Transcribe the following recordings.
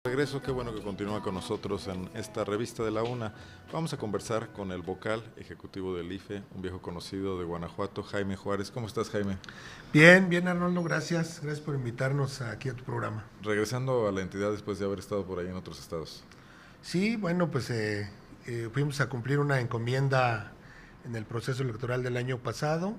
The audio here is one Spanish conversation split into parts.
Regreso, qué bueno que continúa con nosotros en esta revista de la UNA. Vamos a conversar con el vocal ejecutivo del IFE, un viejo conocido de Guanajuato, Jaime Juárez. ¿Cómo estás, Jaime? Bien, bien Arnoldo, gracias. Gracias por invitarnos aquí a tu programa. Regresando a la entidad después de haber estado por ahí en otros estados. Sí, bueno, pues fuimos a cumplir una encomienda en el proceso electoral del año pasado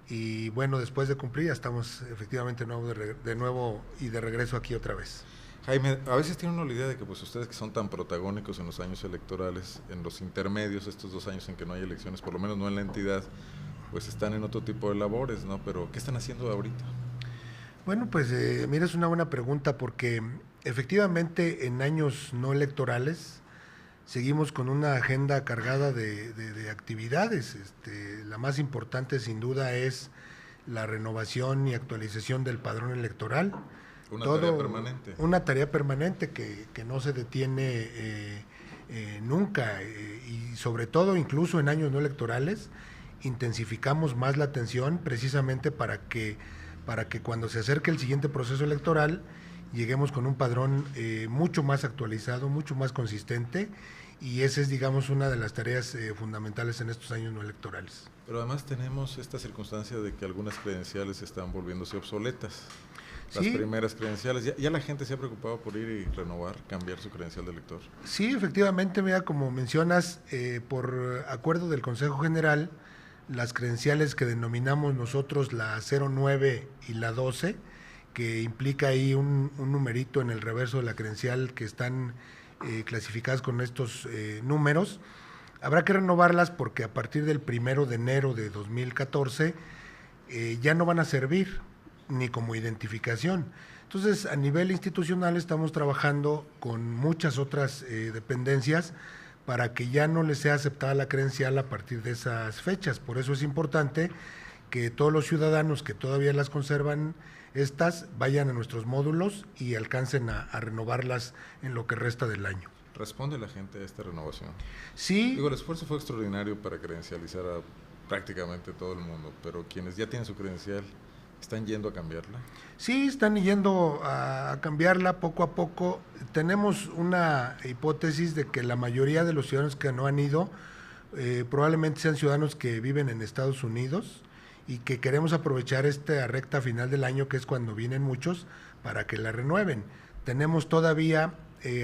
y bueno, después de cumplir ya estamos efectivamente de nuevo y de regreso aquí otra vez. Jaime, a veces tiene uno la idea de que pues ustedes que son tan protagónicos en los años electorales, en los intermedios, estos 2 años en que no hay elecciones, por lo menos no en la entidad, pues están en otro tipo de labores, ¿no? Pero, ¿qué están haciendo ahorita? Bueno, pues mira, es una buena pregunta porque efectivamente en años no electorales seguimos con una agenda cargada de actividades. La más importante sin duda es la renovación y actualización del padrón electoral. Una tarea permanente. Una tarea permanente que no se detiene nunca y sobre todo incluso en años no electorales intensificamos más la atención precisamente para que cuando se acerque el siguiente proceso electoral lleguemos con un padrón mucho más actualizado, mucho más consistente, y esa es, digamos, una de las tareas fundamentales en estos años no electorales. Pero además tenemos esta circunstancia de que algunas credenciales están volviéndose obsoletas. Las Sí, primeras credenciales, ya la gente se ha preocupado por ir y renovar, cambiar su credencial de elector. sí, efectivamente, mira, como mencionas, por acuerdo del Consejo General, las credenciales que denominamos nosotros la 09 y la 12, que implica ahí un numerito en el reverso de la credencial que están clasificadas con estos números, habrá que renovarlas porque a partir del 1 de enero de 2014 ya no van a servir ni como identificación. Entonces, a nivel institucional estamos trabajando con muchas otras dependencias para que ya no les sea aceptada la credencial a partir de esas fechas. Por eso es importante que todos los ciudadanos que todavía las conservan vayan a nuestros módulos y alcancen a renovarlas en lo que resta del año. ¿Responde la gente a esta renovación? Sí. Digo, el esfuerzo fue extraordinario para credencializar a prácticamente todo el mundo, pero quienes ya tienen su credencial, ¿están yendo a cambiarla? Sí, están yendo a cambiarla poco a poco. Tenemos una hipótesis de que la mayoría de los ciudadanos que no han ido probablemente sean ciudadanos que viven en Estados Unidos y que queremos aprovechar esta recta final del año, que es cuando vienen muchos, para que la renueven. Tenemos todavía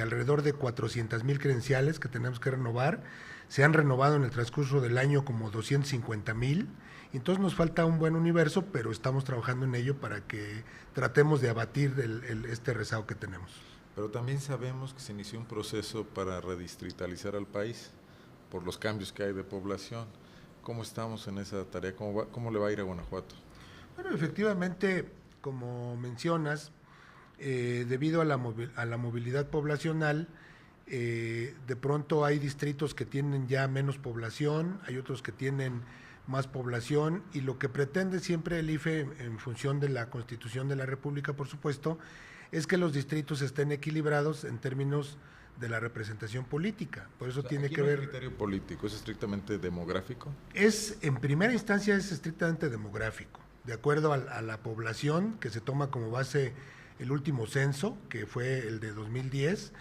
alrededor de 400,000 credenciales que tenemos que renovar. Se han renovado en el transcurso del año como 250,000. Entonces nos falta un buen universo, pero estamos trabajando en ello para que tratemos de abatir este rezago que tenemos. Pero también sabemos que se inició un proceso para redistritalizar al país por los cambios que hay de población. ¿Cómo estamos en esa tarea? ¿Cómo le va a ir a Guanajuato? Bueno, efectivamente, como mencionas, debido a la movilidad poblacional, de pronto hay distritos que tienen ya menos población, hay otros que tienen más población, y lo que pretende siempre el IFE, en función de la Constitución de la República, por supuesto, es que los distritos estén equilibrados en términos de la representación política. Por eso tiene que ver... ¿El criterio político es estrictamente demográfico? En primera instancia es estrictamente demográfico, de acuerdo a la población que se toma como base el último censo, que fue el de 2010,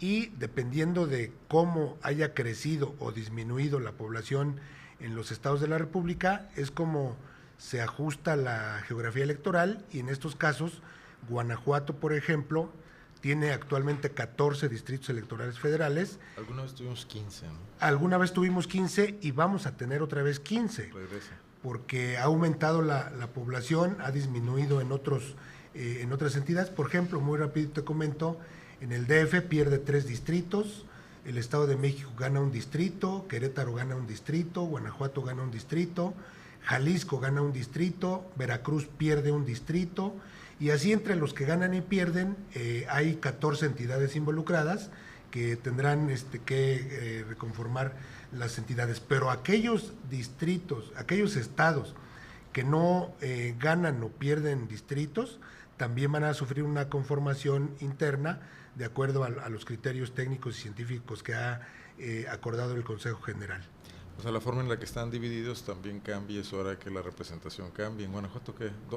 y dependiendo de cómo haya crecido o disminuido la población en los estados de la República, es como se ajusta la geografía electoral, y en estos casos, Guanajuato, por ejemplo, tiene actualmente 14 distritos electorales federales. Alguna vez tuvimos 15, ¿no? Alguna vez tuvimos 15 y vamos a tener otra vez 15. Regresa. Porque ha aumentado la población, ha disminuido en otras entidades. Por ejemplo, muy rápido te comento, en el DF pierde 3 distritos, el Estado de México gana un distrito, Querétaro gana un distrito, Guanajuato gana un distrito, Jalisco gana un distrito, Veracruz pierde un distrito, y así entre los que ganan y pierden hay 14 entidades involucradas que tendrán que reconformar las entidades. Pero aquellos distritos, aquellos estados que no ganan o pierden distritos, también van a sufrir una conformación interna de acuerdo a los criterios técnicos y científicos que ha acordado el Consejo General. O sea, la forma en la que están divididos también cambia, es hora que la representación cambie. En Guanajuato,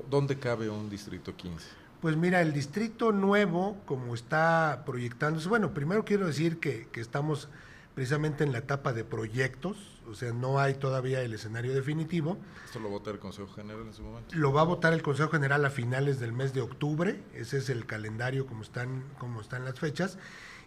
¿dónde cabe un distrito 15? Pues mira, el distrito nuevo, como está proyectándose, bueno, primero quiero decir que estamos precisamente en la etapa de proyectos, o sea, no hay todavía el escenario definitivo. ¿Esto lo vota el Consejo General en su momento? Lo va a votar el Consejo General a finales del mes de octubre, ese es el calendario como están las fechas,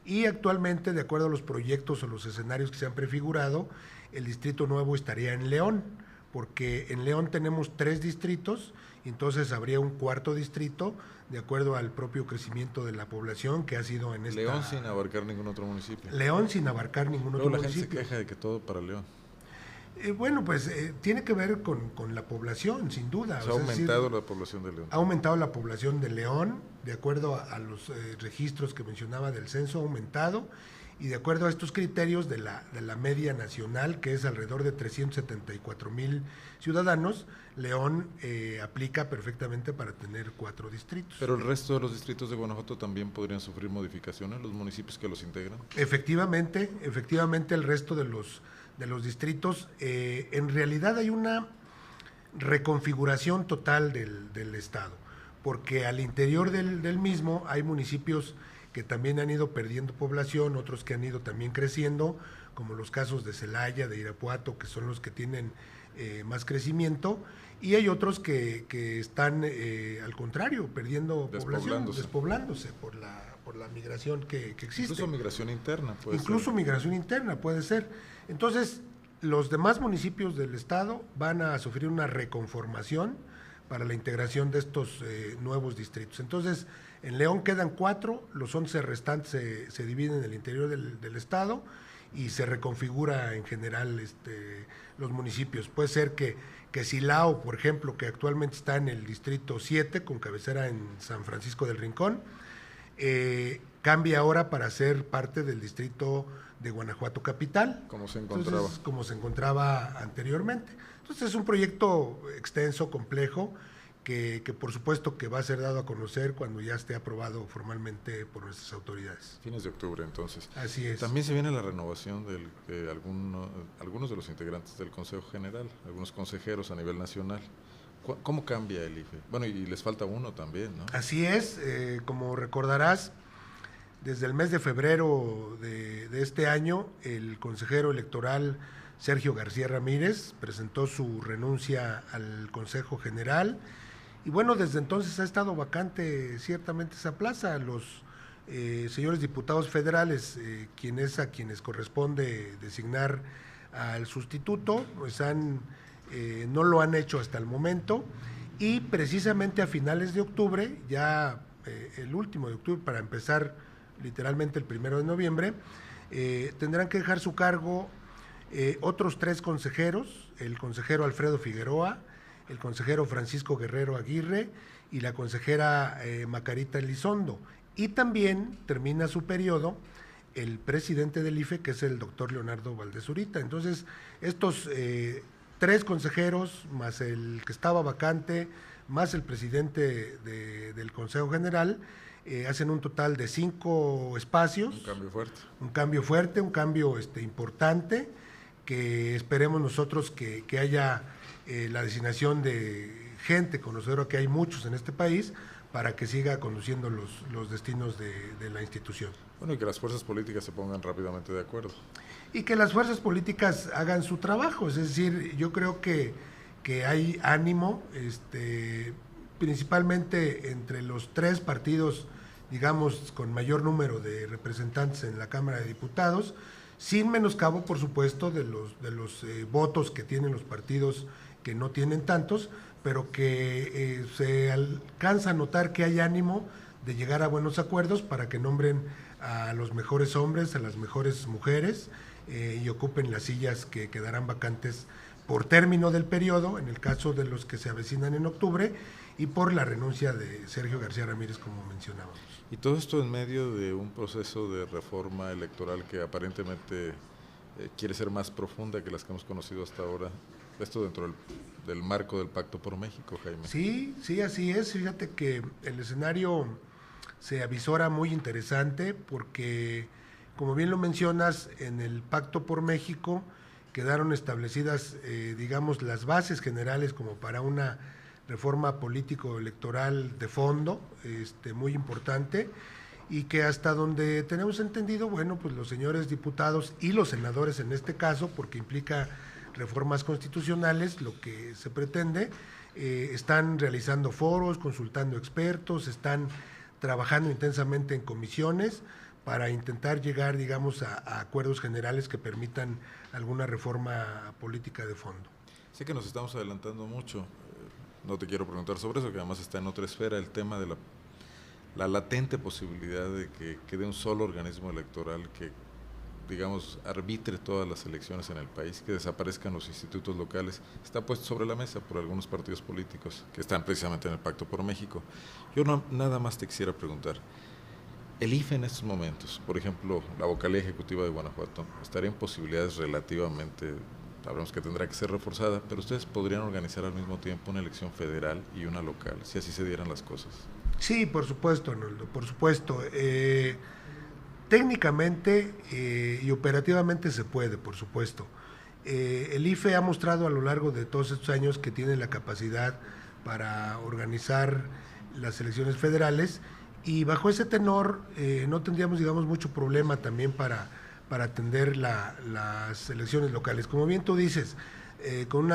y actualmente, de acuerdo a los proyectos o los escenarios que se han prefigurado, el distrito nuevo estaría en León, porque en León tenemos 3 distritos, y entonces habría un cuarto distrito, de acuerdo al propio crecimiento de la población que ha sido en esta... León sin abarcar ningún otro municipio. León sin abarcar ningún otro Luego municipio. La gente se queja de que todo para León. Bueno, pues tiene que ver con la población, sin duda. Se ha aumentado la población de León. Ha aumentado la población de León, de acuerdo a los registros que mencionaba del censo, ha aumentado, y de acuerdo a estos criterios de la media nacional, que es alrededor de 374,000 ciudadanos, León aplica perfectamente para tener 4 distritos. Pero el resto de los distritos de Guanajuato también podrían sufrir modificaciones, los municipios que los integran. Efectivamente, el resto de los distritos, en realidad hay una reconfiguración total del Estado, porque al interior del mismo hay municipios que también han ido perdiendo población, otros que han ido también creciendo, como los casos de Celaya, de Irapuato, que son los que tienen más crecimiento, y hay otros que están al contrario, perdiendo población, despoblándose por la migración que existe. Incluso migración interna puede ser. Incluso migración interna puede ser. Entonces, los demás municipios del estado van a sufrir una reconformación para la integración de estos nuevos distritos. Entonces, en León quedan 4, los 11 restantes se dividen en el interior del estado y se reconfigura en general los municipios. Puede ser que Silao, por ejemplo, que actualmente está en el distrito 7, con cabecera en San Francisco del Rincón, cambia ahora para ser parte del distrito de Guanajuato Capital. Como se encontraba. Entonces, como se encontraba anteriormente. Entonces es un proyecto extenso, complejo, que por supuesto que va a ser dado a conocer cuando ya esté aprobado formalmente por nuestras autoridades. Fines de octubre, entonces. Así es. También se viene la renovación de algunos de los integrantes del Consejo General, algunos consejeros a nivel nacional. ¿Cómo cambia el IFE? Bueno, y les falta uno también, ¿no? Así es, como recordarás, desde el mes de febrero de este año, el consejero electoral Sergio García Ramírez presentó su renuncia al Consejo General, y bueno, desde entonces ha estado vacante ciertamente esa plaza. Los señores diputados federales, a quienes corresponde designar al sustituto, pues no lo han hecho hasta el momento, y precisamente a finales de octubre, ya el último de octubre, para empezar literalmente el 1 de noviembre, tendrán que dejar su cargo otros 3 consejeros, el consejero Alfredo Figueroa, el consejero Francisco Guerrero Aguirre y la consejera Macarita Elizondo. Y también termina su periodo el presidente del IFE, que es el doctor Leonardo Valdés Zurita. Entonces, estos 3 consejeros, más el que estaba vacante, más el presidente del Consejo General, hacen un total de 5 espacios. Un cambio fuerte. Un cambio importante, que esperemos nosotros que haya la designación de gente conocedora, que hay muchos en este país, para que siga conduciendo los destinos de la institución. Bueno, y que las fuerzas políticas se pongan rápidamente de acuerdo. Y que las fuerzas políticas hagan su trabajo, es decir, yo creo que hay ánimo, principalmente entre los 3 partidos, digamos, con mayor número de representantes en la Cámara de Diputados, sin menoscabo, por supuesto, de los votos que tienen los partidos que no tienen tantos, pero que se alcanza a notar que hay ánimo de llegar a buenos acuerdos para que nombren a los mejores hombres, a las mejores mujeres, y ocupen las sillas que quedarán vacantes por término del periodo, en el caso de los que se avecinan en octubre, y por la renuncia de Sergio García Ramírez, como mencionábamos. Y todo esto en medio de un proceso de reforma electoral que aparentemente quiere ser más profunda que las que hemos conocido hasta ahora. Esto dentro del marco del Pacto por México, Jaime. Sí, así es. Fíjate que el escenario se avisora muy interesante porque, como bien lo mencionas, en el Pacto por México quedaron establecidas, digamos, las bases generales como para una reforma político-electoral de fondo, muy importante, y que hasta donde tenemos entendido, bueno, pues los señores diputados y los senadores en este caso, porque implica reformas constitucionales, lo que se pretende, están realizando foros, consultando expertos, están trabajando intensamente en comisiones para intentar llegar, digamos, a acuerdos generales que permitan alguna reforma política de fondo. Sé que nos estamos adelantando mucho, no te quiero preguntar sobre eso, que además está en otra esfera, el tema de la latente posibilidad de que quede un solo organismo electoral que, digamos, arbitre todas las elecciones en el país, que desaparezcan los institutos locales, está puesto sobre la mesa por algunos partidos políticos que están precisamente en el Pacto por México. Yo nada más te quisiera preguntar, el IFE en estos momentos, por ejemplo, la vocalía ejecutiva de Guanajuato, estaría en posibilidades relativamente, sabemos que tendrá que ser reforzada, pero ustedes podrían organizar al mismo tiempo una elección federal y una local, si así se dieran las cosas. Sí, por supuesto, Arnoldo, por supuesto. Técnicamente y operativamente se puede, por supuesto. El IFE ha mostrado a lo largo de todos estos años que tiene la capacidad para organizar las elecciones federales, y bajo ese tenor no tendríamos, digamos, mucho problema también para atender las elecciones locales. Como bien tú dices, con un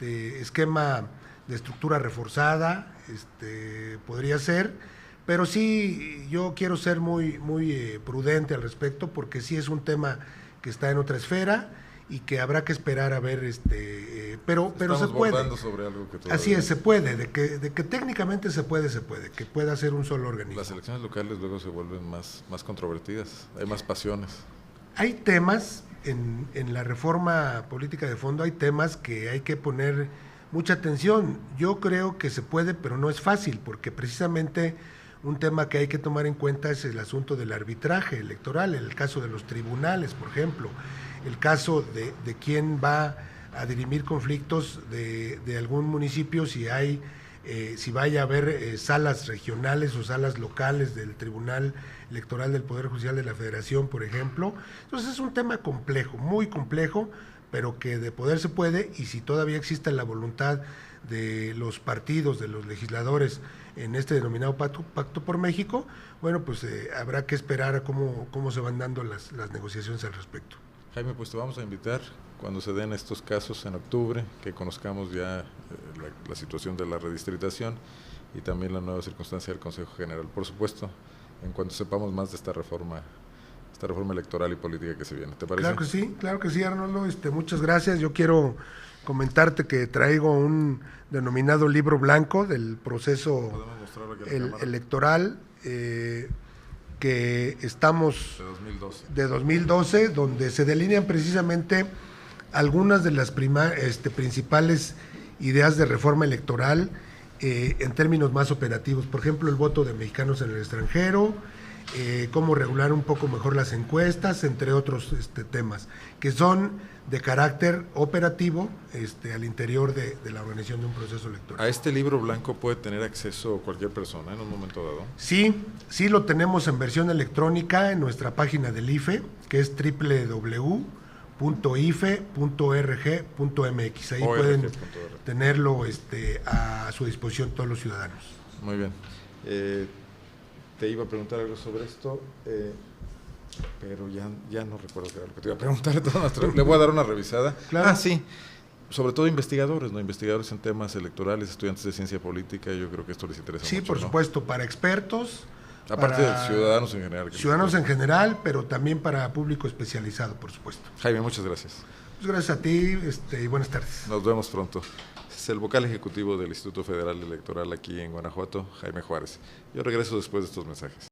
esquema de estructura reforzada, podría ser, pero sí yo quiero ser muy prudente al respecto, porque sí es un tema que está en otra esfera y que habrá que esperar a ver, pero se puede. Sobre algo que así es, se puede, de que técnicamente se puede, que pueda ser un solo organismo. Las elecciones locales luego se vuelven más controvertidas, hay más pasiones. Hay temas en la reforma política de fondo, hay temas que hay que poner mucha atención. Yo creo que se puede, pero no es fácil, porque precisamente un tema que hay que tomar en cuenta es el asunto del arbitraje electoral, el caso de los tribunales, por ejemplo, el caso de quién va a dirimir conflictos de algún municipio, si vaya a haber salas regionales o salas locales del Tribunal Electoral del Poder Judicial de la Federación, por ejemplo. Entonces es un tema complejo, muy complejo, pero que de poder se puede, y si todavía existe la voluntad de los partidos, de los legisladores en este denominado Pacto por México, bueno, pues habrá que esperar a cómo se van dando las negociaciones al respecto. Jaime, pues te vamos a invitar cuando se den estos casos en octubre, que conozcamos ya la situación de la redistritación y también la nueva circunstancia del Consejo General. Por supuesto, en cuanto sepamos más de esta reforma electoral y política que se viene. ¿Te parece? Claro que sí, Arnoldo. Muchas gracias. Yo quiero comentarte que traigo un denominado libro blanco del proceso electoral que estamos de 2012, donde se delinean precisamente algunas de las principales ideas de reforma electoral en términos más operativos. Por ejemplo, el voto de mexicanos en el extranjero, cómo regular un poco mejor las encuestas, entre otros temas, que son de carácter operativo al interior de la organización de un proceso electoral. ¿A este libro blanco puede tener acceso cualquier persona en un momento dado? Sí lo tenemos en versión electrónica en nuestra página del IFE, que es www.ife.org.mx. Ahí pueden tenerlo a su disposición todos los ciudadanos. Muy bien. Te iba a preguntar algo sobre esto, pero ya no recuerdo qué era lo que te iba a preguntar. Le voy a dar una revisada. Claro. Sí, sobre todo investigadores, investigadores en temas electorales, estudiantes de ciencia política, yo creo que esto les interesa mucho. Sí, por supuesto, para expertos. Aparte de ciudadanos en general. Ciudadanos en general, pero también para público especializado, por supuesto. Jaime, muchas gracias. Muchas gracias a ti y buenas tardes. Nos vemos pronto. Es el vocal ejecutivo del Instituto Federal Electoral aquí en Guanajuato, Jaime Juárez. Yo regreso después de estos mensajes.